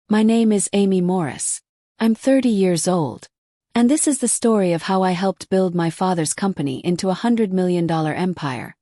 My name is Amy Morris. I'm 30 years old. And this is the story of how I helped build my father's company into a $100 million empire,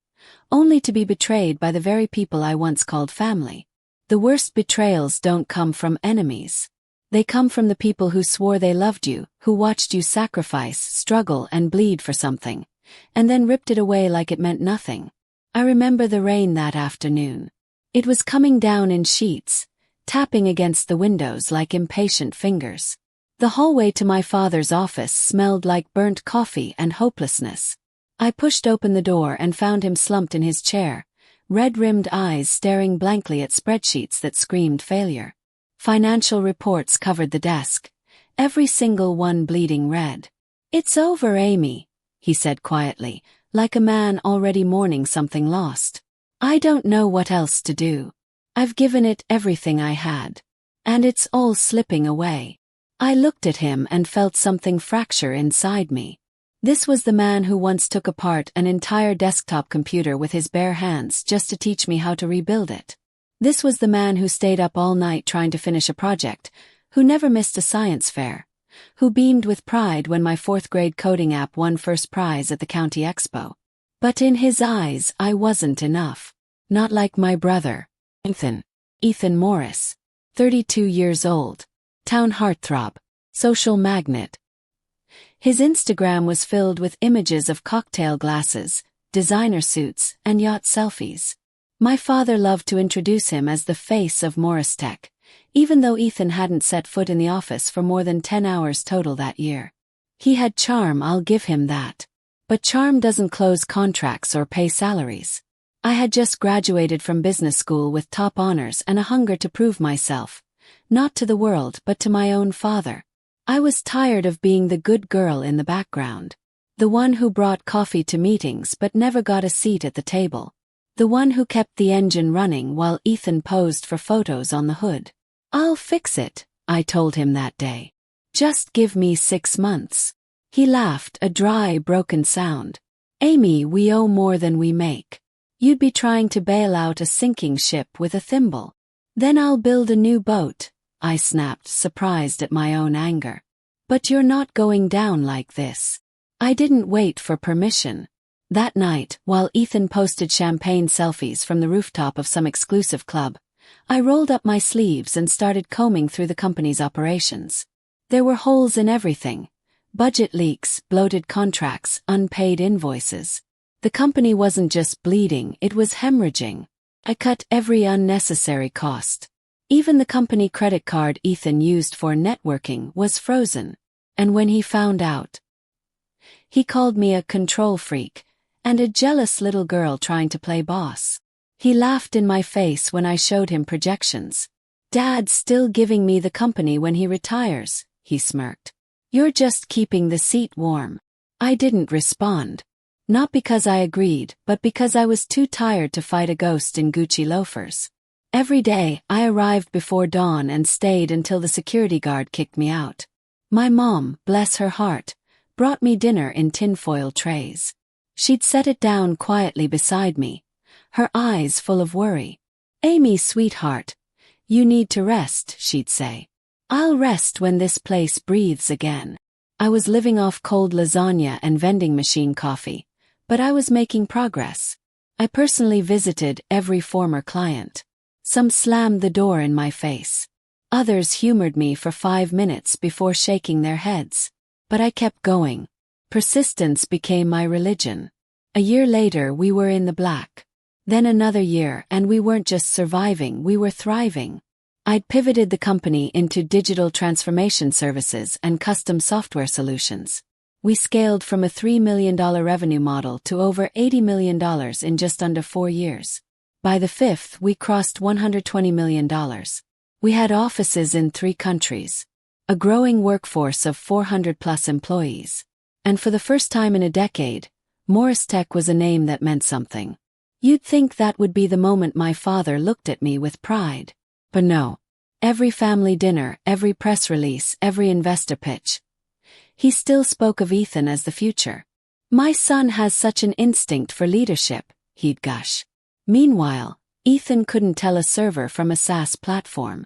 only to be betrayed by the very people I once called family. The worst betrayals don't come from enemies. They come from the people who swore they loved you, who watched you sacrifice, struggle, and bleed for something, and then ripped it away like it meant nothing. I remember the rain that afternoon. It was coming down in sheets, tapping against the windows like impatient fingers. The hallway to my father's office smelled like burnt coffee and hopelessness. I pushed open the door and found him slumped in his chair, red-rimmed eyes staring blankly at spreadsheets that screamed failure. Financial reports covered the desk, every single one bleeding red. "It's over, Amy," he said quietly, like a man already mourning something lost. "I don't know what else to do. I've given it everything I had. And it's all slipping away." I looked at him and felt something fracture inside me. This was the man who once took apart an entire desktop computer with his bare hands just to teach me how to rebuild it. This was the man who stayed up all night trying to finish a project, who never missed a science fair, who beamed with pride when my fourth-grade coding app won first prize at the county expo. But in his eyes, I wasn't enough. Not like my brother, Ethan Morris, 32 years old, town heartthrob, social magnate. His Instagram was filled with images of cocktail glasses, designer suits, and yacht selfies. My father loved to introduce him as the face of Morris Tech, even though Ethan hadn't set foot in the office for more than 10 hours total that year. He had charm, I'll give him that. But charm doesn't close contracts or pay salaries. I had just graduated from business school with top honors and a hunger to prove myself, not to the world but to my own father. I was tired of being the good girl in the background, the one who brought coffee to meetings but never got a seat at the table, the one who kept the engine running while Ethan posed for photos on the hood. "I'll fix it," I told him that day. "Just give me 6 months." He laughed, a dry, broken sound. "Amy, we owe more than we make. You'd be trying to bail out a sinking ship with a thimble." "Then I'll build a new boat," I snapped, surprised at my own anger. "But you're not going down like this." I didn't wait for permission. That night, while Ethan posted champagne selfies from the rooftop of some exclusive club, I rolled up my sleeves and started combing through the company's operations. There were holes in everything. Budget leaks, bloated contracts, unpaid invoices. The company wasn't just bleeding, it was hemorrhaging. I cut every unnecessary cost. Even the company credit card Ethan used for networking was frozen. And when he found out, he called me a control freak and a jealous little girl trying to play boss. He laughed in my face when I showed him projections. "Dad's still giving me the company when he retires," he smirked. "You're just keeping the seat warm." I didn't respond. Not because I agreed, but because I was too tired to fight a ghost in Gucci loafers. Every day, I arrived before dawn and stayed until the security guard kicked me out. My mom, bless her heart, brought me dinner in tinfoil trays. She'd set it down quietly beside me, her eyes full of worry. "Amy, sweetheart, you need to rest," she'd say. "I'll rest when this place breathes again." I was living off cold lasagna and vending machine coffee, but I was making progress. I personally visited every former client. Some slammed the door in my face. Others humored me for 5 minutes before shaking their heads. But I kept going. Persistence became my religion. A year later, we were in the black. Then another year, and we weren't just surviving, we were thriving. I'd pivoted the company into digital transformation services and custom software solutions. We scaled from a $3 million revenue model to over $80 million in just under 4 years. By the 5th, we crossed $120 million. We had offices in 3 countries, a growing workforce of 400+ employees. And for the first time in a decade, Morris Tech was a name that meant something. You'd think that would be the moment my father looked at me with pride. But no. Every family dinner, every press release, every investor pitch, he still spoke of Ethan as the future. "My son has such an instinct for leadership," he'd gush. Meanwhile, Ethan couldn't tell a server from a SaaS platform.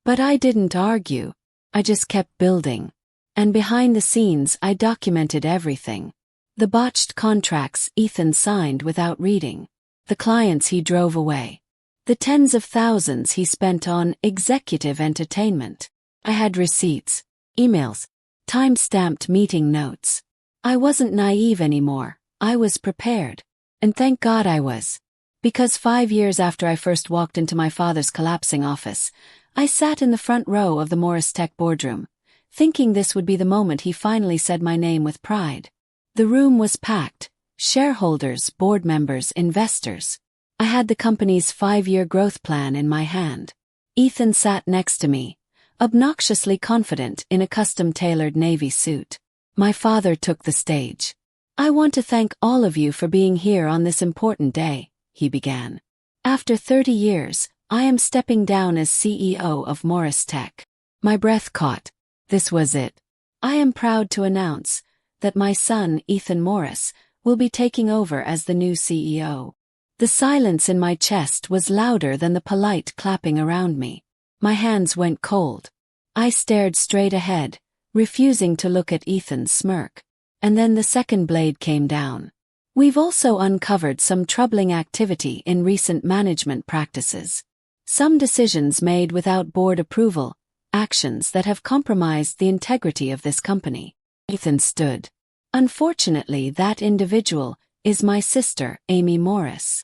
But I didn't argue. I just kept building. And behind the scenes, I documented everything. The botched contracts Ethan signed without reading. The clients he drove away. The tens of thousands he spent on executive entertainment. I had receipts, emails, time-stamped meeting notes. I wasn't naive anymore. I was prepared. And thank God I was. Because 5 years after I first walked into my father's collapsing office, I sat in the front row of the Morris Tech boardroom, thinking this would be the moment he finally said my name with pride. The room was packed. Shareholders, board members, investors. I had the company's 5-year growth plan in my hand. Ethan sat next to me, obnoxiously confident in a custom-tailored navy suit. My father took the stage. "I want to thank all of you for being here on this important day," he began. "After 30 years, I am stepping down as CEO of Morris Tech." My breath caught. This was it. "I am proud to announce that my son, Ethan Morris, will be taking over as the new CEO." The silence in my chest was louder than the polite clapping around me. My hands went cold. I stared straight ahead, refusing to look at Ethan's smirk. And then the second blade came down. "We've also uncovered some troubling activity in recent management practices. Some decisions made without board approval, actions that have compromised the integrity of this company." Ethan stood. "Unfortunately, that individual is my sister, Amy Morris."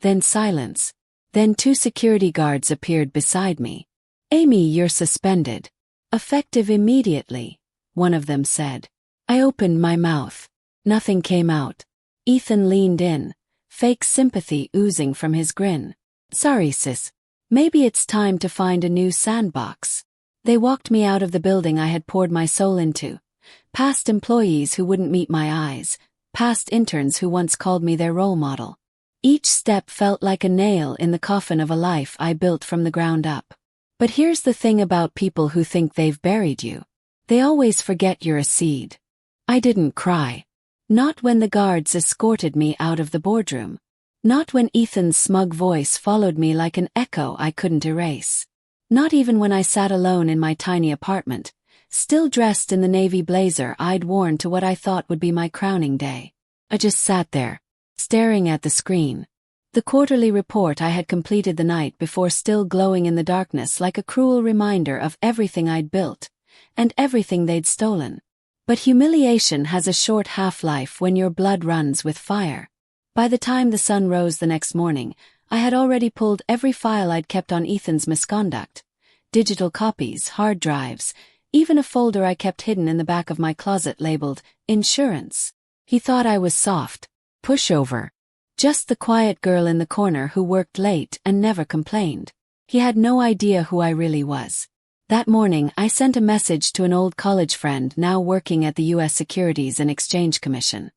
Then silence. Then 2 security guards appeared beside me. "Amy, you're suspended. Effective immediately," one of them said. I opened my mouth. Nothing came out. Ethan leaned in, fake sympathy oozing from his grin. "Sorry, sis. Maybe it's time to find a new sandbox." They walked me out of the building I had poured my soul into, past employees who wouldn't meet my eyes, past interns who once called me their role model. Each step felt like a nail in the coffin of a life I built from the ground up. But here's the thing about people who think they've buried you. They always forget you're a seed. I didn't cry. Not when the guards escorted me out of the boardroom. Not when Ethan's smug voice followed me like an echo I couldn't erase. Not even when I sat alone in my tiny apartment, still dressed in the navy blazer I'd worn to what I thought would be my crowning day. I just sat there, staring at the screen. The quarterly report I had completed the night before still glowing in the darkness like a cruel reminder of everything I'd built, and everything they'd stolen. But humiliation has a short half-life when your blood runs with fire. By the time the sun rose the next morning, I had already pulled every file I'd kept on Ethan's misconduct. Digital copies, hard drives, even a folder I kept hidden in the back of my closet labeled insurance. He thought I was soft. Pushover. Just the quiet girl in the corner who worked late and never complained. He had no idea who I really was. That morning, I sent a message to an old college friend now working at the U.S. Securities and Exchange Commission.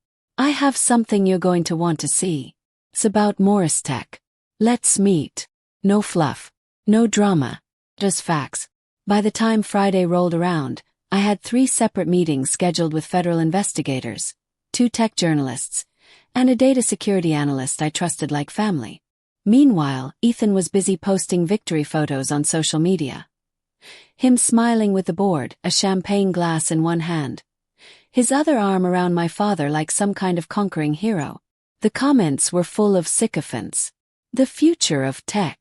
"I have something you're going to want to see. It's about Morris Tech. Let's meet." No fluff. No drama. Just facts. By the time Friday rolled around, I had 3 separate meetings scheduled with federal investigators, 2 tech journalists, and a data security analyst I trusted like family. Meanwhile, Ethan was busy posting victory photos on social media. Him smiling with the board, a champagne glass in one hand. His other arm around my father like some kind of conquering hero. The comments were full of sycophants. The future of tech.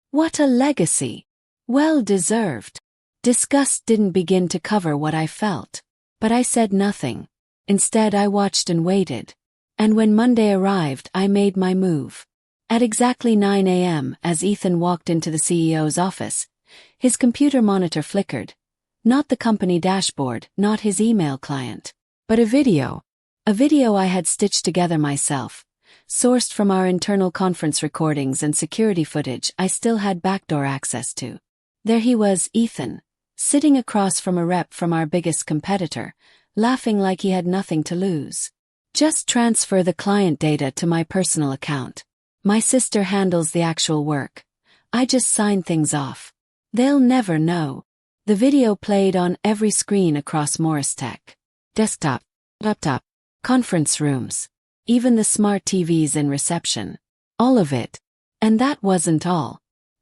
What a legacy. Well deserved. Disgust didn't begin to cover what I felt. But I said nothing. Instead, I watched and waited. And when Monday arrived, I made my move. At exactly 9 a.m., as Ethan walked into the CEO's office, his computer monitor flickered. Not the company dashboard, not his email client, but a video. A video I had stitched together myself, sourced from our internal conference recordings and security footage I still had backdoor access to. There he was, Ethan, sitting across from a rep from our biggest competitor, laughing like he had nothing to lose. "Just transfer the client data to my personal account. My sister handles the actual work. I just sign things off. They'll never know." The video played on every screen across Morris Tech. Desktop, laptop, conference rooms, even the smart TVs in reception. All of it. And that wasn't all.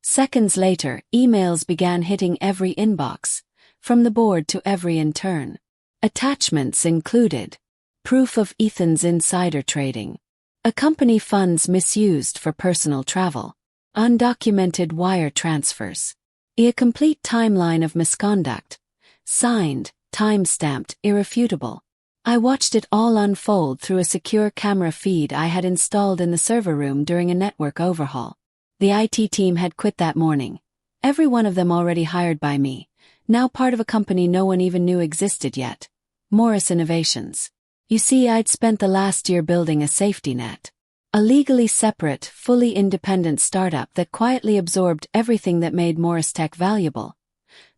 Seconds later, emails began hitting every inbox, from the board to every intern. Attachments included proof of Ethan's insider trading, a company funds misused for personal travel, undocumented wire transfers, a complete timeline of misconduct, signed, time-stamped, irrefutable. I watched it all unfold through a secure camera feed I had installed in the server room during a network overhaul. The IT team had quit that morning, every one of them already hired by me, now part of a company no one even knew existed yet, Morris Innovations. You see, I'd spent the last year building a safety net. A legally separate, fully independent startup that quietly absorbed everything that made Morris Tech valuable.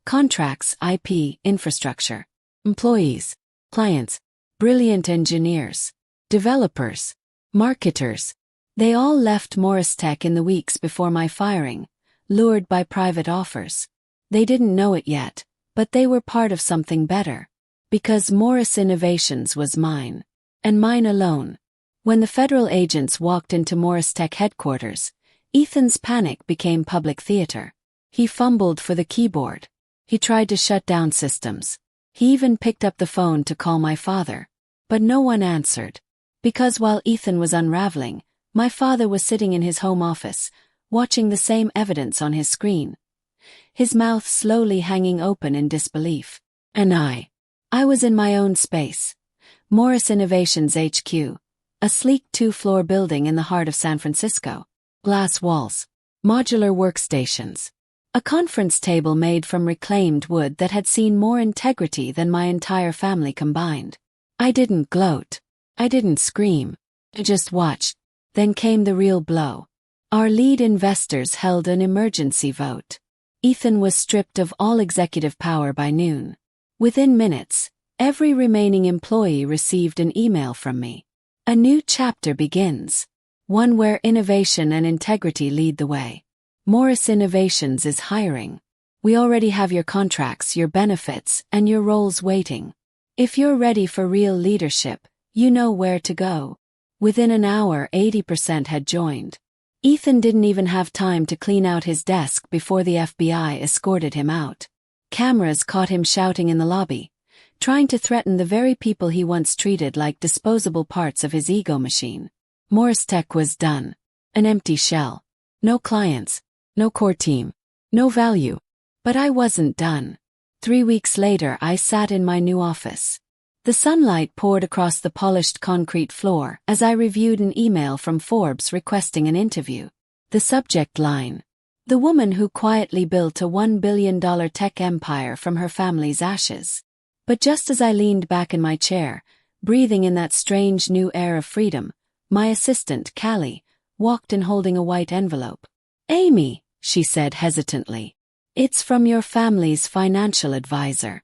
Contracts, IP, infrastructure, employees, clients, brilliant engineers, developers, marketers. They all left Morris Tech in the weeks before my firing, lured by private offers. They didn't know it yet, but they were part of something better. Because Morris Innovations was mine. And mine alone. When the federal agents walked into Morris Tech headquarters, Ethan's panic became public theater. He fumbled for the keyboard. He tried to shut down systems. He even picked up the phone to call my father. But no one answered. Because while Ethan was unraveling, my father was sitting in his home office, watching the same evidence on his screen. His mouth slowly hanging open in disbelief. And I was in my own space. Morris Innovations HQ. A sleek 2-floor building in the heart of San Francisco. Glass walls. Modular workstations. A conference table made from reclaimed wood that had seen more integrity than my entire family combined. I didn't gloat. I didn't scream. I just watched. Then came the real blow. Our lead investors held an emergency vote. Ethan was stripped of all executive power by noon. Within minutes, every remaining employee received an email from me. A new chapter begins. One where innovation and integrity lead the way. Morris Innovations is hiring. We already have your contracts, your benefits, and your roles waiting. If you're ready for real leadership, you know where to go. Within an hour, 80% had joined. Ethan didn't even have time to clean out his desk before the FBI escorted him out. Cameras caught him shouting in the lobby, trying to threaten the very people he once treated like disposable parts of his ego machine. Morris Tech was done. An empty shell. No clients. No core team. No value. But I wasn't done. 3 weeks later, I sat in my new office. The sunlight poured across the polished concrete floor as I reviewed an email from Forbes requesting an interview. The subject line. The woman who quietly built a $1 billion tech empire from her family's ashes. But just as I leaned back in my chair, breathing in that strange new air of freedom, my assistant, Callie, walked in holding a white envelope. "Amy," she said hesitantly. "It's from your family's financial advisor.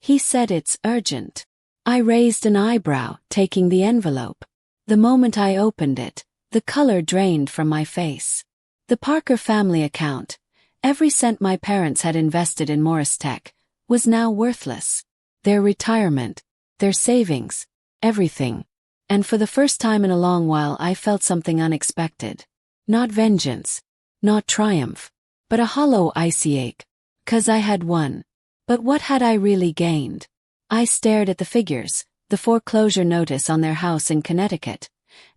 He said it's urgent." I raised an eyebrow, taking the envelope. The moment I opened it, the color drained from my face. The Parker family account, every cent my parents had invested in Morris Tech, was now worthless. Their retirement, their savings, everything. And for the first time in a long while I felt something unexpected. Not vengeance, not triumph, but a hollow icy ache. 'Cause I had won. But what had I really gained? I stared at the figures, the foreclosure notice on their house in Connecticut,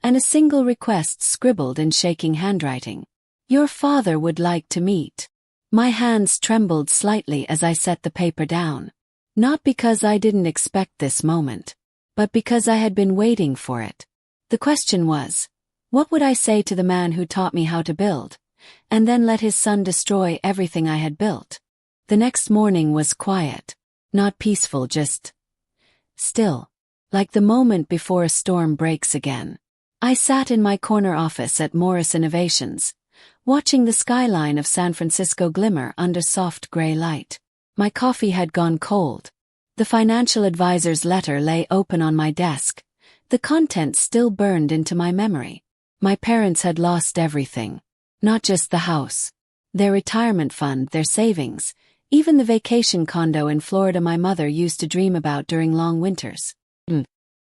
and a single request scribbled in shaking handwriting. "Your father would like to meet." My hands trembled slightly as I set the paper down. Not because I didn't expect this moment, but because I had been waiting for it. The question was, what would I say to the man who taught me how to build, and then let his son destroy everything I had built? The next morning was quiet. Not peaceful, just still, like the moment before a storm breaks again. I sat in my corner office at Morris Innovations, watching the skyline of San Francisco glimmer under soft gray light. My coffee had gone cold. The financial advisor's letter lay open on my desk. The contents still burned into my memory. My parents had lost everything. Not just the house. Their retirement fund, their savings, even the vacation condo in Florida my mother used to dream about during long winters.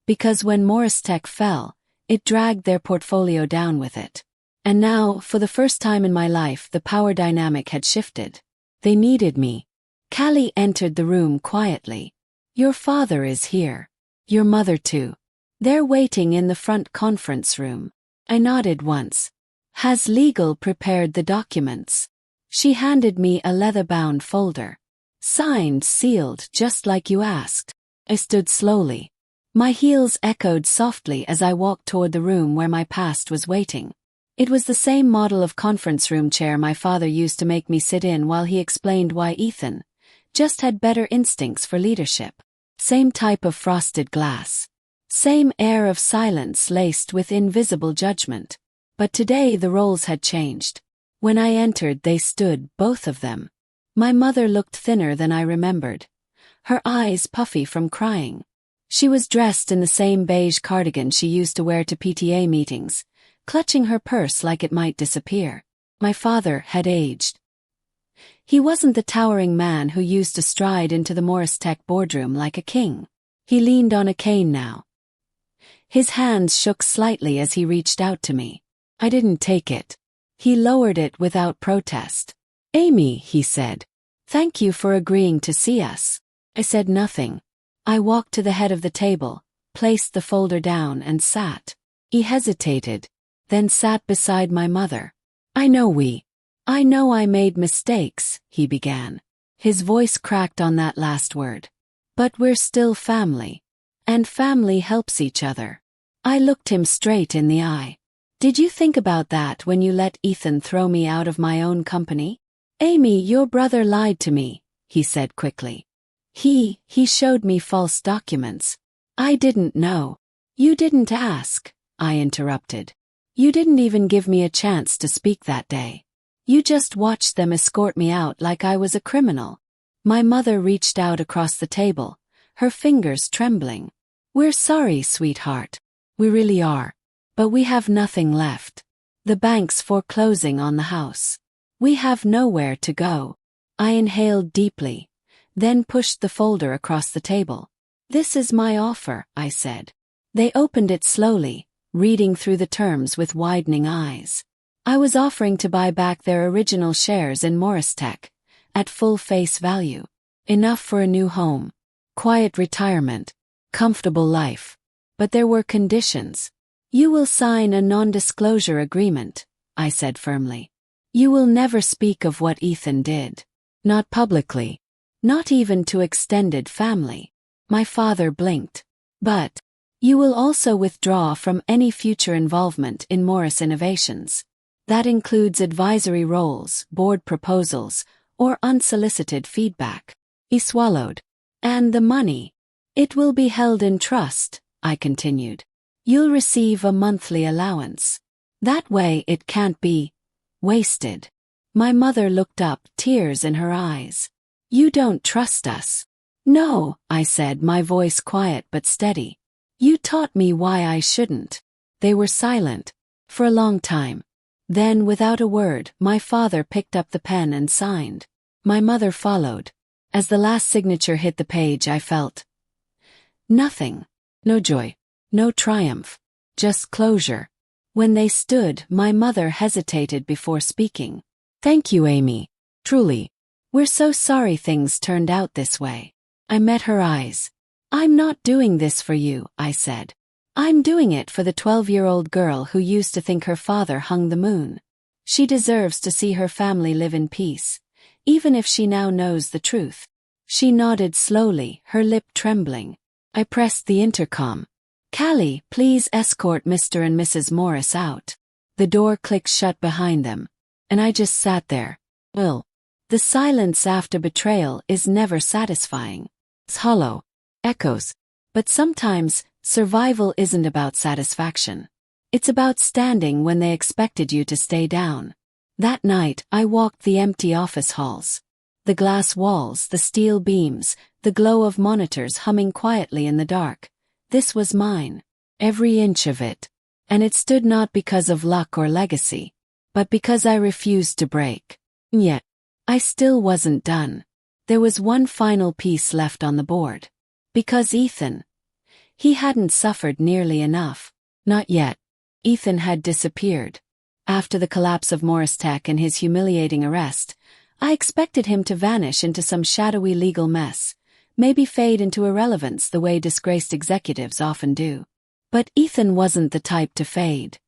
Because when Morris Tech fell, it dragged their portfolio down with it. And now, for the first time in my life, the power dynamic had shifted. They needed me. Callie entered the room quietly. Your father is here. Your mother too. They're waiting in the front conference room. I nodded once. Has legal prepared the documents? She handed me a leather-bound folder. Signed, sealed, just like you asked. I stood slowly. My heels echoed softly as I walked toward the room where my past was waiting. It was the same model of conference room chair my father used to make me sit in while he explained why Ethan just had better instincts for leadership. Same type of frosted glass. Same air of silence laced with invisible judgment. But today the roles had changed. When I entered, they stood, both of them. My mother looked thinner than I remembered. Her eyes puffy from crying. She was dressed in the same beige cardigan she used to wear to PTA meetings, clutching her purse like it might disappear. My father had aged. He wasn't the towering man who used to stride into the Morris Tech boardroom like a king. He leaned on a cane now. His hands shook slightly as he reached out to me. I didn't take it. He lowered it without protest. Amy, he said. Thank you for agreeing to see us. I said nothing. I walked to the head of the table, placed the folder down and sat. He hesitated, then sat beside my mother. I know I made mistakes, he began. His voice cracked on that last word. But we're still family. And family helps each other. I looked him straight in the eye. Did you think about that when you let Ethan throw me out of my own company? Amy, your brother lied to me, he said quickly. He showed me false documents. I didn't know. You didn't ask, I interrupted. You didn't even give me a chance to speak that day. You just watched them escort me out like I was a criminal. My mother reached out across the table, her fingers trembling. We're sorry, sweetheart. We really are. But we have nothing left. The bank's foreclosing on the house. We have nowhere to go. I inhaled deeply, then pushed the folder across the table. This is my offer, I said. They opened it slowly, reading through the terms with widening eyes. I was offering to buy back their original shares in Morris Tech, at full face value. Enough for a new home, quiet retirement, comfortable life. But there were conditions. You will sign a non-disclosure agreement, I said firmly. You will never speak of what Ethan did. Not publicly. Not even to extended family. My father blinked. But you will also withdraw from any future involvement in Morris Innovations. That includes advisory roles, board proposals, or unsolicited feedback. He swallowed. And the money. It will be held in trust, I continued. You'll receive a monthly allowance. That way it can't be wasted. My mother looked up, tears in her eyes. You don't trust us. No, I said, my voice quiet but steady. You taught me why I shouldn't. They were silent. For a long time. Then, without a word, my father picked up the pen and signed. My mother followed. As the last signature hit the page, I felt nothing. No joy. No triumph. Just closure. When they stood, my mother hesitated before speaking. Thank you, Amy. Truly. We're so sorry things turned out this way. I met her eyes. I'm not doing this for you, I said. I'm doing it for the 12-year-old girl who used to think her father hung the moon. She deserves to see her family live in peace, even if she now knows the truth. She nodded slowly, her lip trembling. I pressed the intercom. Callie, please escort Mr. and Mrs. Morris out. The door clicked shut behind them, and I just sat there. Well, the silence after betrayal is never satisfying. It's hollow. Echoes. But sometimes, survival isn't about satisfaction. It's about standing when they expected you to stay down. That night, I walked the empty office halls. The glass walls, the steel beams, the glow of monitors humming quietly in the dark. This was mine. Every inch of it. And it stood not because of luck or legacy, but because I refused to break. And yet, I still wasn't done. There was one final piece left on the board. Because Ethan. He hadn't suffered nearly enough. Not yet. Ethan had disappeared. After the collapse of Morris Tech and his humiliating arrest, I expected him to vanish into some shadowy legal mess, maybe fade into irrelevance the way disgraced executives often do. But Ethan wasn't the type to fade.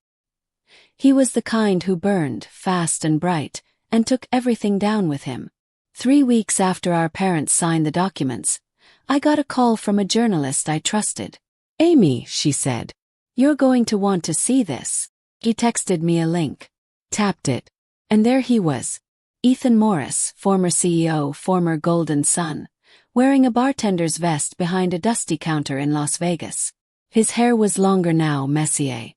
He was the kind who burned, fast and bright, and took everything down with him. 3 weeks after our parents signed the documents, I got a call from a journalist I trusted. "Amy," she said, "you're going to want to see this." He texted me a link. Tapped it. And there he was. Ethan Morris, former CEO, former Golden Son, wearing a bartender's vest behind a dusty counter in Las Vegas. His hair was longer now, Messier.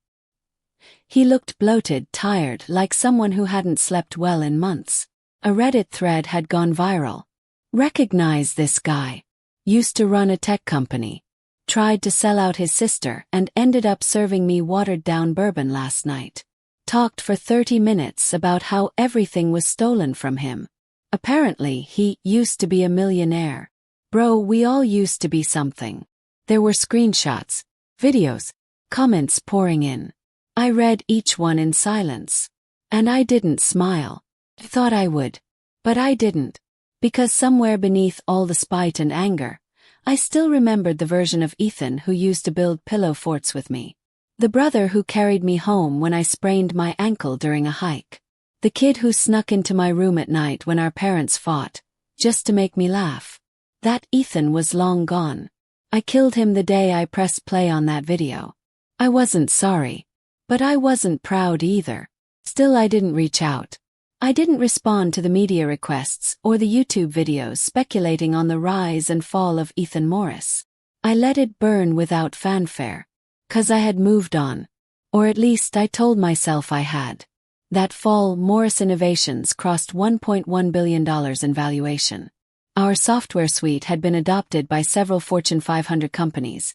He looked bloated, tired, like someone who hadn't slept well in months. A Reddit thread had gone viral. "Recognize this guy. Used to run a tech company. Tried to sell out his sister and ended up serving me watered-down bourbon last night. Talked for 30 minutes about how everything was stolen from him. Apparently, he used to be a millionaire. Bro, we all used to be something." There were screenshots, videos, comments pouring in. I read each one in silence. And I didn't smile. I thought I would. But I didn't. Because somewhere beneath all the spite and anger, I still remembered the version of Ethan who used to build pillow forts with me. The brother who carried me home when I sprained my ankle during a hike. The kid who snuck into my room at night when our parents fought, just to make me laugh. That Ethan was long gone. I killed him the day I pressed play on that video. I wasn't sorry. But I wasn't proud either. Still, I didn't reach out. I didn't respond to the media requests or the YouTube videos speculating on the rise and fall of Ethan Morris. I let it burn without fanfare. 'Cause I had moved on. Or at least I told myself I had. That fall, Morris Innovations crossed $1.1 billion in valuation. Our software suite had been adopted by several Fortune 500 companies,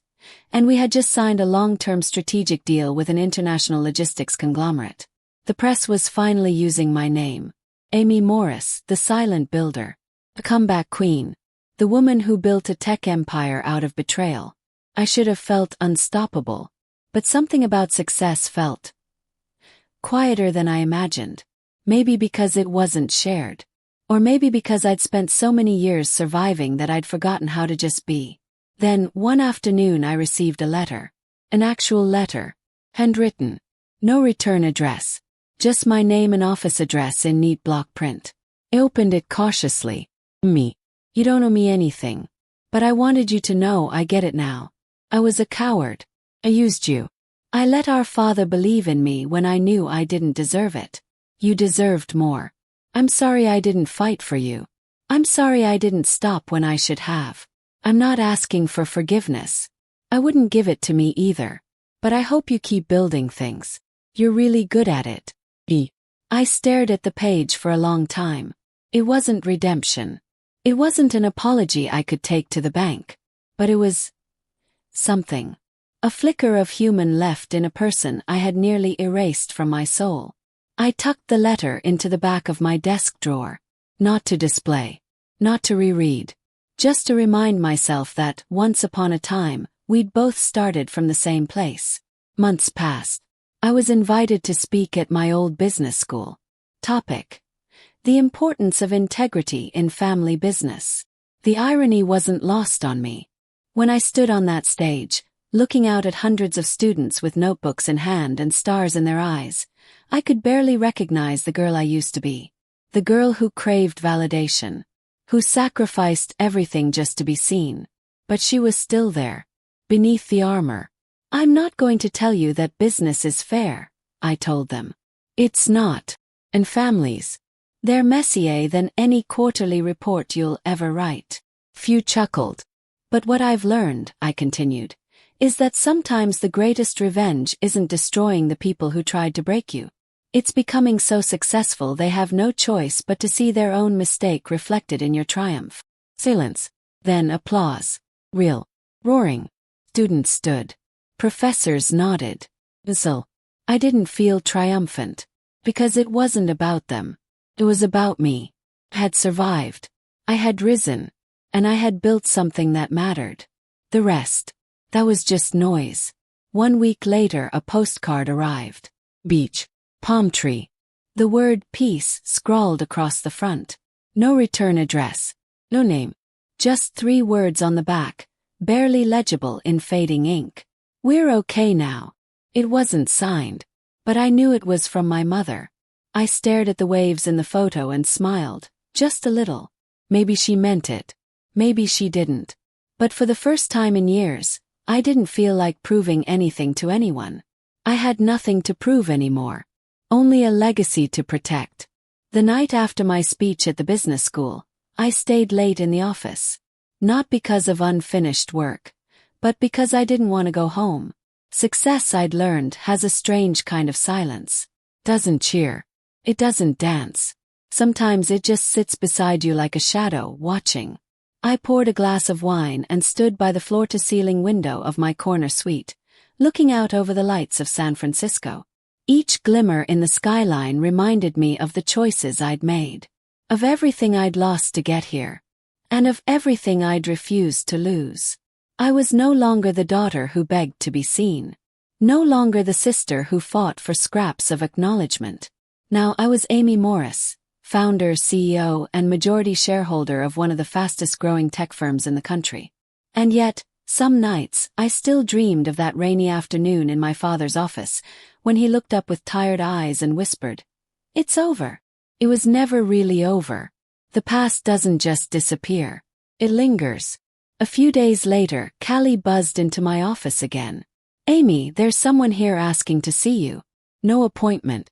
and we had just signed a long-term strategic deal with an international logistics conglomerate. The press was finally using my name. Amy Morris, the silent builder. A comeback queen. The woman who built a tech empire out of betrayal. I should have felt unstoppable. But something about success felt quieter than I imagined. Maybe because it wasn't shared. Or maybe because I'd spent so many years surviving that I'd forgotten how to just be. Then, one afternoon I received a letter. An actual letter. Handwritten. No return address. Just my name and office address in neat block print. I opened it cautiously. "Me. You don't owe me anything. But I wanted you to know I get it now. I was a coward. I used you. I let our father believe in me when I knew I didn't deserve it. You deserved more. I'm sorry I didn't fight for you. I'm sorry I didn't stop when I should have. I'm not asking for forgiveness. I wouldn't give it to me either. But I hope you keep building things. You're really good at it." I stared at the page for a long time. It wasn't redemption. It wasn't an apology I could take to the bank. But it was something. A flicker of human left in a person I had nearly erased from my soul. I tucked the letter into the back of my desk drawer. Not to display. Not to reread. Just to remind myself that, once upon a time, we'd both started from the same place. Months passed. I was invited to speak at my old business school. Topic: the importance of integrity in family business. The irony wasn't lost on me. When I stood on that stage, looking out at hundreds of students with notebooks in hand and stars in their eyes, I could barely recognize the girl I used to be. The girl who craved validation. Who sacrificed everything just to be seen. But she was still there. Beneath the armor. "I'm not going to tell you that business is fair," I told them. "It's not. And families. They're messier than any quarterly report you'll ever write." Few chuckled. "But what I've learned," I continued, "is that sometimes the greatest revenge isn't destroying the people who tried to break you. It's becoming so successful they have no choice but to see their own mistake reflected in your triumph." Silence. Then applause. Real. Roaring. Students stood. Professors nodded. So, I didn't feel triumphant. Because it wasn't about them. It was about me. I had survived. I had risen. And I had built something that mattered. The rest. That was just noise. 1 week later a postcard arrived. Beach. Palm tree. The word peace scrawled across the front. No return address. No name. Just 3 words on the back, barely legible in fading ink. We're okay now. It wasn't signed, but I knew it was from my mother. I stared at the waves in the photo and smiled, just a little. Maybe she meant it. Maybe she didn't. But for the first time in years, I didn't feel like proving anything to anyone. I had nothing to prove anymore. Only a legacy to protect. The night after my speech at the business school, I stayed late in the office. Not because of unfinished work, but because I didn't want to go home. Success, I'd learned, has a strange kind of silence. Doesn't cheer. It doesn't dance. Sometimes it just sits beside you like a shadow, watching. I poured a glass of wine and stood by the floor-to-ceiling window of my corner suite, looking out over the lights of San Francisco. Each glimmer in the skyline reminded me of the choices I'd made, of everything I'd lost to get here, and of everything I'd refused to lose. I was no longer the daughter who begged to be seen, no longer the sister who fought for scraps of acknowledgement. Now I was Amy Morris, founder, CEO, and majority shareholder of one of the fastest-growing tech firms in the country. And yet, some nights, I still dreamed of that rainy afternoon in my father's office, when he looked up with tired eyes and whispered, "It's over." It was never really over. The past doesn't just disappear. It lingers. A few days later, Callie buzzed into my office again. "Amy, there's someone here asking to see you. No appointment.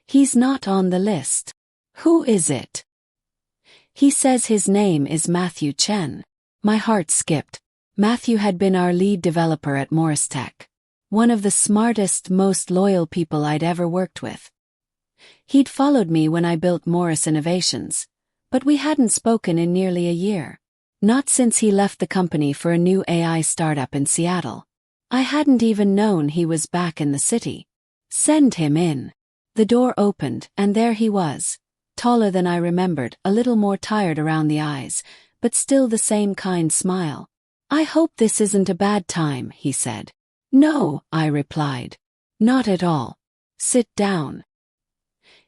He's not on the list." "Who is it?" "He says his name is Matthew Chen." My heart skipped. Matthew had been our lead developer at Morris Tech. One of the smartest, most loyal people I'd ever worked with. He'd followed me when I built Morris Innovations, but we hadn't spoken in nearly a year. Not since he left the company for a new AI startup in Seattle. I hadn't even known he was back in the city. "Send him in." The door opened, and there he was, taller than I remembered, a little more tired around the eyes, but still the same kind smile. "I hope this isn't a bad time," he said. "No," I replied. "Not at all. Sit down."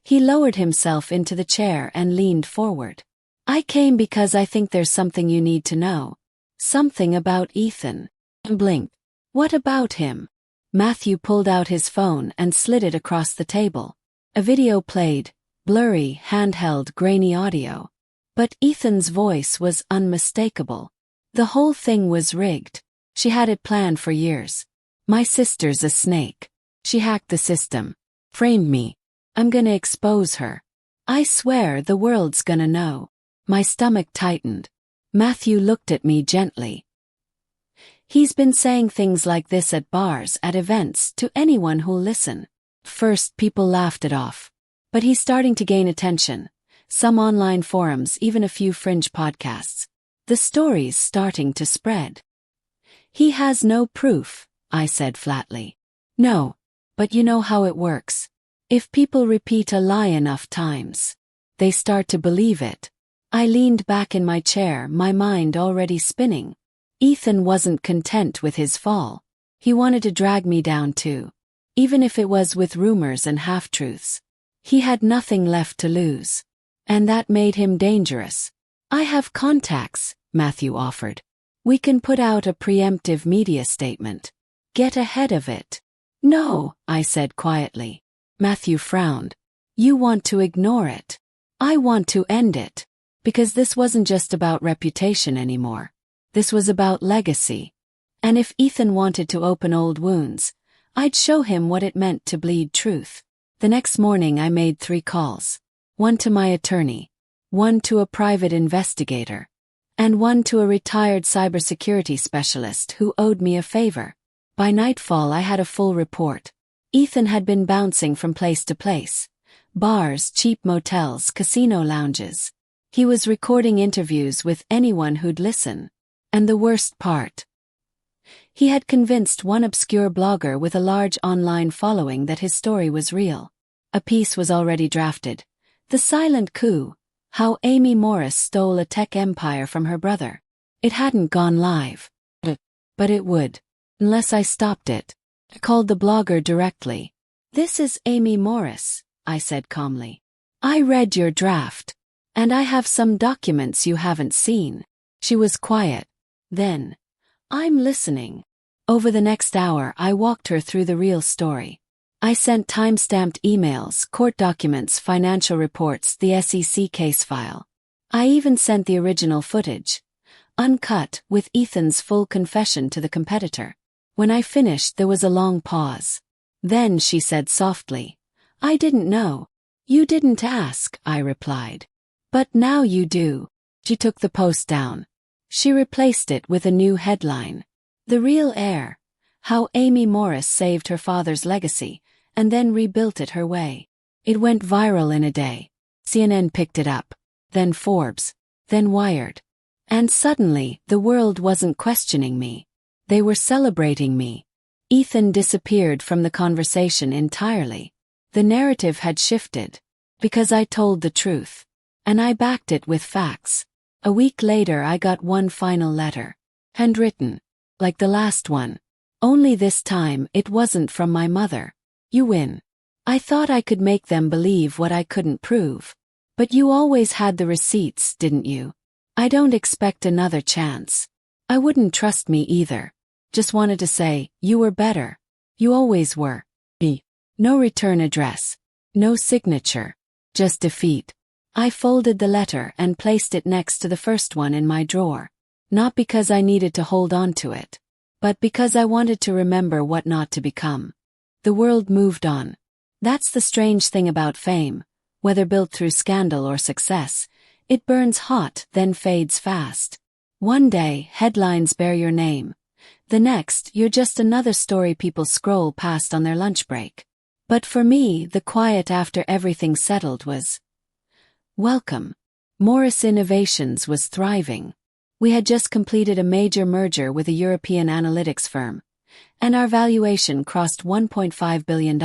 He lowered himself into the chair and leaned forward. "I came because I think there's something you need to know. Something about Ethan." Blinked. "What about him?" Matthew pulled out his phone and slid it across the table. A video played, blurry, handheld, grainy audio. But Ethan's voice was unmistakable. The whole thing was rigged. She had it planned for years. "My sister's a snake. She hacked the system. Framed me. I'm gonna expose her. I swear the world's gonna know." My stomach tightened. Matthew looked at me gently. He's been saying things like this at bars, at events, to anyone who'll listen. First, people laughed it off. But he's starting to gain attention. Some online forums, even a few fringe podcasts. The story's starting to spread. "He has no proof," I said flatly. "No. But you know how it works. If people repeat a lie enough times, they start to believe it." I leaned back in my chair, my mind already spinning. Ethan wasn't content with his fall. He wanted to drag me down too. Even if it was with rumors and half-truths. He had nothing left to lose. And that made him dangerous. "I have contacts," Matthew offered. "We can put out a preemptive media statement. Get ahead of it." "No," I said quietly. Matthew frowned. "You want to ignore it. I want to end it. Because this wasn't just about reputation anymore. This was about legacy. And if Ethan wanted to open old wounds, I'd show him what it meant to bleed truth." The next morning I made 3 calls. One to my attorney, one to a private investigator, and one to a retired cybersecurity specialist who owed me a favor. By nightfall I had a full report. Ethan had been bouncing from place to place. Bars, cheap motels, casino lounges. He was recording interviews with anyone who'd listen. And the worst part. He had convinced one obscure blogger with a large online following that his story was real. A piece was already drafted. The Silent Coup, How Amy Morris Stole a Tech Empire from Her Brother. It hadn't gone live. But it would. Unless I stopped it. I called the blogger directly. "This is Amy Morris," I said calmly. "I read your draft. And I have some documents you haven't seen." She was quiet. Then, "I'm listening." Over the next hour I walked her through the real story. I sent time-stamped emails, court documents, financial reports, the SEC case file. I even sent the original footage, uncut, with Ethan's full confession to the competitor. When I finished, there was a long pause. Then she said softly, "I didn't know." "You didn't ask," I replied. "But now you do." She took the post down. She replaced it with a new headline. "The Real Heir: How Amy Morris Saved Her Father's Legacy and Then Rebuilt It Her Way." It went viral in a day. CNN picked it up, then Forbes, then Wired. And suddenly, the world wasn't questioning me. They were celebrating me. Ethan disappeared from the conversation entirely. The narrative had shifted. Because I told the truth. And I backed it with facts. A week later I got one final letter. Handwritten. Like the last one. Only this time it wasn't from my mother. "You win. I thought I could make them believe what I couldn't prove. But you always had the receipts, didn't you? I don't expect another chance. I wouldn't trust me either. Just wanted to say, you were better. You always were." No return address. No signature. Just defeat. I folded the letter and placed it next to the first one in my drawer. Not because I needed to hold on to it, but because I wanted to remember what not to become. The world moved on. That's the strange thing about fame. Whether built through scandal or success, it burns hot, then fades fast. One day, headlines bear your name. The next, you're just another story people scroll past on their lunch break. But for me, the quiet after everything settled was welcome. Morris Innovations was thriving. We had just completed a major merger with a European analytics firm, and our valuation crossed $1.5 billion.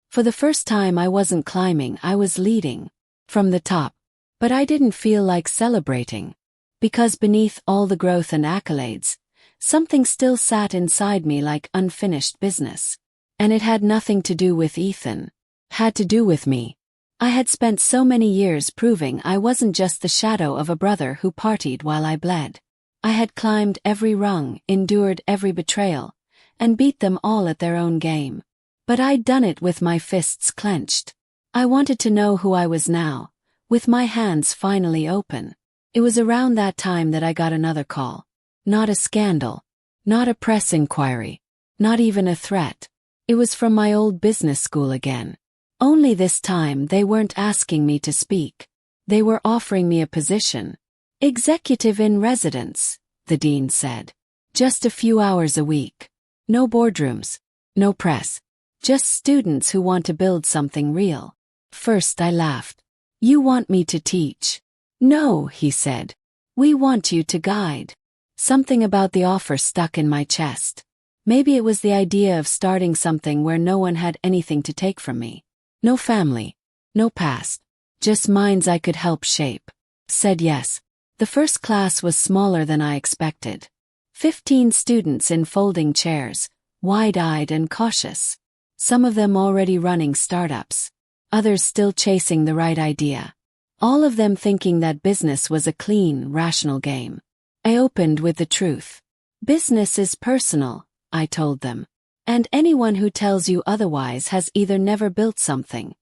For the first time I wasn't climbing, I was leading. From the top. But I didn't feel like celebrating. Because beneath all the growth and accolades, something still sat inside me like unfinished business. And it had nothing to do with Ethan. Had to do with me. I had spent so many years proving I wasn't just the shadow of a brother who partied while I bled. I had climbed every rung, endured every betrayal, and beat them all at their own game. But I'd done it with my fists clenched. I wanted to know who I was now, with my hands finally open. It was around that time that I got another call. Not a scandal. Not a press inquiry. Not even a threat. It was from my old business school again. Only this time they weren't asking me to speak. They were offering me a position. "Executive in residence," the dean said. "Just a few hours a week. No boardrooms. No press. Just students who want to build something real." First I laughed. "You want me to teach?" "No," he said. "We want you to guide." Something about the offer stuck in my chest. Maybe it was the idea of starting something where no one had anything to take from me. No family. No past. Just minds I could help shape. Said yes. The first class was smaller than I expected. 15 students in folding chairs, wide-eyed and cautious. Some of them already running startups. Others still chasing the right idea. All of them thinking that business was a clean, rational game. I opened with the truth. "Business is personal," I told them. "And anyone who tells you otherwise has either never built something,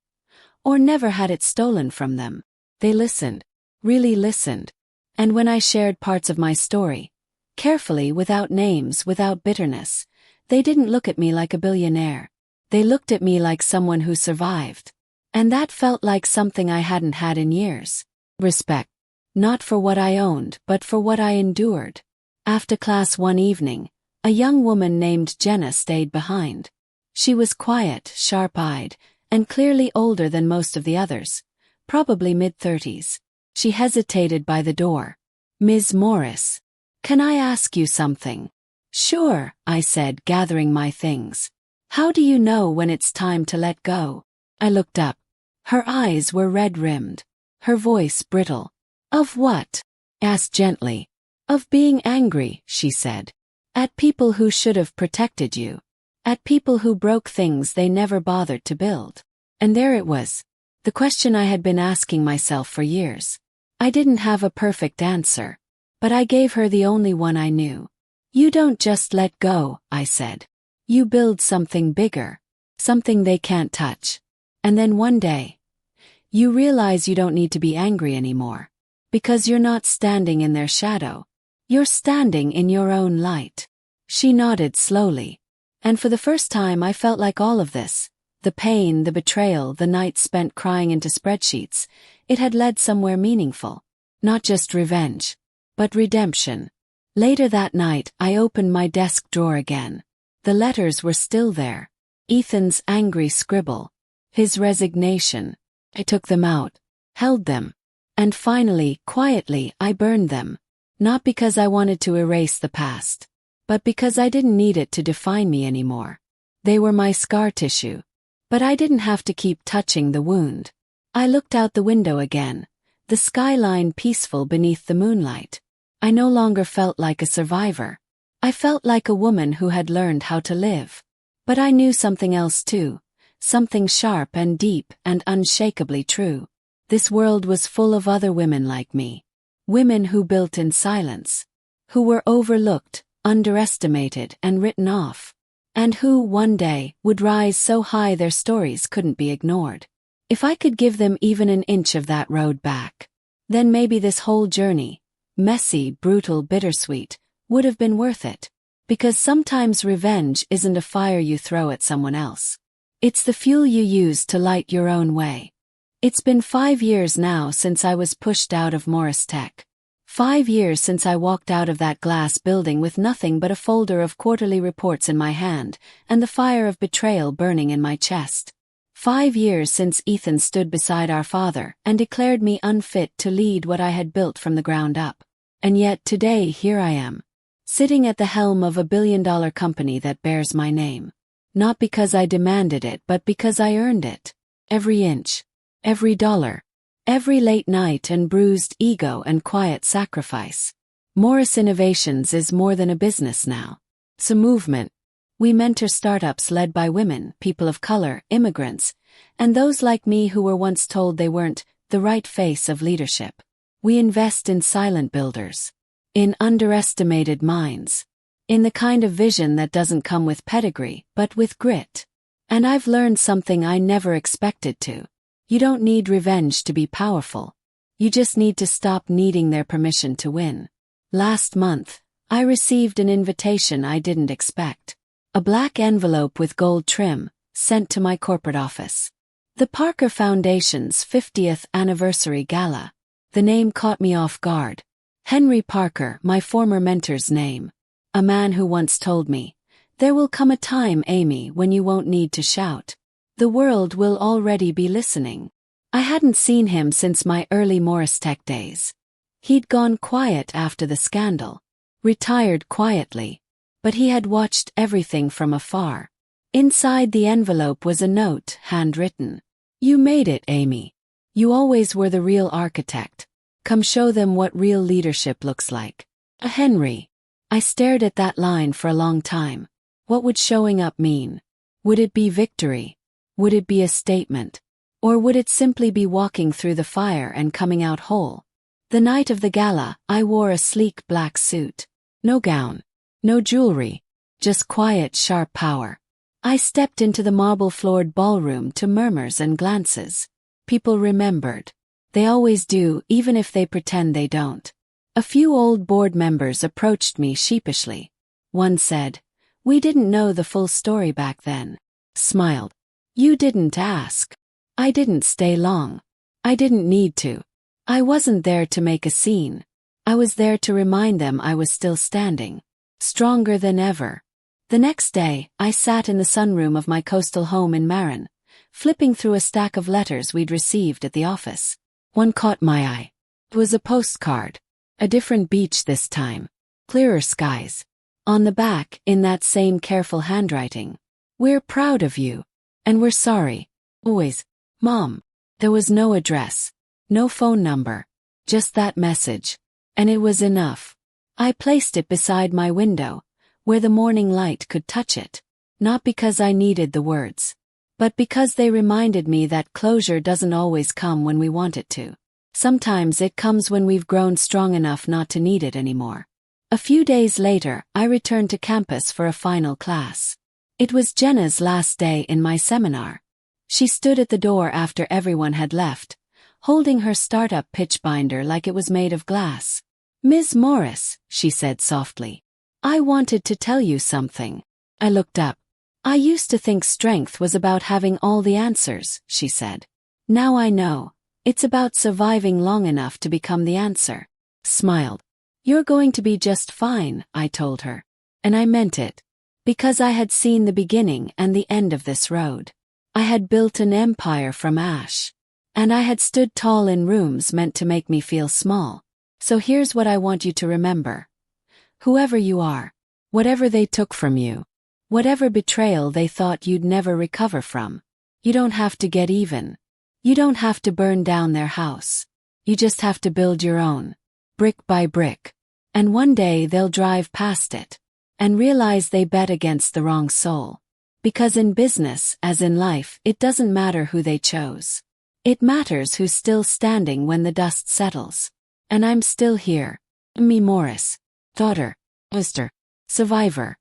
or never had it stolen from them." They listened. Really listened. And when I shared parts of my story, carefully, without names, without bitterness, they didn't look at me like a billionaire. They looked at me like someone who survived. And that felt like something I hadn't had in years. Respect. Not for what I owned, but for what I endured. After class one evening, a young woman named Jenna stayed behind. She was quiet, sharp-eyed, and clearly older than most of the others, probably mid-30s. She hesitated by the door. "Ms. Morris, can I ask you something?" "Sure," I said, gathering my things. "How do you know when it's time to let go?" I looked up. Her eyes were red-rimmed. Her voice brittle. "Of what?" asked gently. "Of being angry," she said. "At people who should have protected you. At people who broke things they never bothered to build. And there it was. The question I had been asking myself for years. I didn't have a perfect answer. But I gave her the only one I knew. You don't just let go, I said. You build something bigger. Something they can't touch. And then one day, you realize you don't need to be angry anymore. Because you're not standing in their shadow. You're standing in your own light. She nodded slowly. And for the first time I felt like all of this, the pain, the betrayal, the nights spent crying into spreadsheets, it had led somewhere meaningful. Not just revenge, but redemption. Later that night, I opened my desk drawer again. The letters were still there. Ethan's angry scribble. His resignation. I took them out. Held them. And finally, quietly, I burned them. Not because I wanted to erase the past. But because I didn't need it to define me anymore. They were my scar tissue. But I didn't have to keep touching the wound. I looked out the window again. The skyline peaceful beneath the moonlight. I no longer felt like a survivor. I felt like a woman who had learned how to live. But I knew something else too. Something sharp and deep and unshakably true. This world was full of other women like me. Women who built in silence. Who were overlooked, underestimated, and written off. And who, one day, would rise so high their stories couldn't be ignored. If I could give them even an inch of that road back, then maybe this whole journey, messy, brutal, bittersweet, would have been worth it. Because sometimes revenge isn't a fire you throw at someone else. It's the fuel you use to light your own way. It's been 5 years now since I was pushed out of Morris Tech. 5 years since I walked out of that glass building with nothing but a folder of quarterly reports in my hand, and the fire of betrayal burning in my chest. 5 years since Ethan stood beside our father and declared me unfit to lead what I had built from the ground up. And yet today here I am, sitting at the helm of a billion-dollar company that bears my name. Not because I demanded it, but because I earned it. Every inch, every dollar, every late night and bruised ego and quiet sacrifice. Morris Innovations is more than a business now. It's a movement. We mentor startups led by women, people of color, immigrants, and those like me who were once told they weren't the right face of leadership. We invest in silent builders. In underestimated minds. In the kind of vision that doesn't come with pedigree, but with grit. And I've learned something I never expected to. You don't need revenge to be powerful. You just need to stop needing their permission to win. Last month, I received an invitation I didn't expect. A black envelope with gold trim, sent to my corporate office. The Parker Foundation's 50th anniversary gala. The name caught me off guard. Henry Parker, my former mentor's name. A man who once told me, "There will come a time, Amy, when you won't need to shout. The world will already be listening." I hadn't seen him since my early Morris Tech days. He'd gone quiet after the scandal. Retired quietly. But he had watched everything from afar. Inside the envelope was a note, handwritten. "You made it, Amy. You always were the real architect. Come show them what real leadership looks like." A Henry. I stared at that line for a long time. What would showing up mean? Would it be victory? Would it be a statement? Or would it simply be walking through the fire and coming out whole? The night of the gala, I wore a sleek black suit. No gown. No jewelry. Just quiet, sharp power. I stepped into the marble-floored ballroom to murmurs and glances. People remembered. They always do, even if they pretend they don't. A few old board members approached me sheepishly. One said, "We didn't know the full story back then." Smiled. "You didn't ask." I didn't stay long. I didn't need to. I wasn't there to make a scene. I was there to remind them I was still standing. Stronger than ever. The next day, I sat in the sunroom of my coastal home in Marin, flipping through a stack of letters we'd received at the office. One caught my eye. It was a postcard. A different beach this time. Clearer skies. On the back, in that same careful handwriting. "We're proud of you. And we're sorry. Always. Mom." There was no address. No phone number. Just that message. And it was enough. I placed it beside my window, where the morning light could touch it. Not because I needed the words, but because they reminded me that closure doesn't always come when we want it to. Sometimes it comes when we've grown strong enough not to need it anymore. A few days later, I returned to campus for a final class. It was Jenna's last day in my seminar. She stood at the door after everyone had left, holding her startup pitch binder like it was made of glass. "Ms. Morris," she said softly, "I wanted to tell you something." I looked up. "I used to think strength was about having all the answers," she said. "Now I know. It's about surviving long enough to become the answer." Smiled. "You're going to be just fine," I told her. And I meant it. Because I had seen the beginning and the end of this road. I had built an empire from ash. And I had stood tall in rooms meant to make me feel small. So here's what I want you to remember. Whoever you are, whatever they took from you, whatever betrayal they thought you'd never recover from, you don't have to get even. You don't have to burn down their house. You just have to build your own, brick by brick. And one day they'll drive past it and realize they bet against the wrong soul. Because in business, as in life, it doesn't matter who they chose. It matters who's still standing when the dust settles. And I'm still here. Me Morris. Daughter. Sister. Survivor.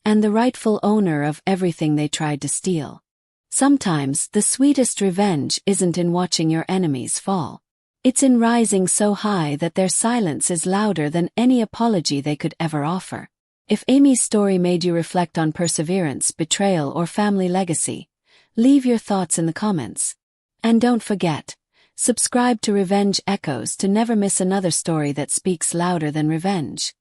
And the rightful owner of everything they tried to steal. Sometimes the sweetest revenge isn't in watching your enemies fall. It's in rising so high that their silence is louder than any apology they could ever offer. If Amy's story made you reflect on perseverance, betrayal, or family legacy, leave your thoughts in the comments. And don't forget, subscribe to Revenge Echoes to never miss another story that speaks louder than revenge.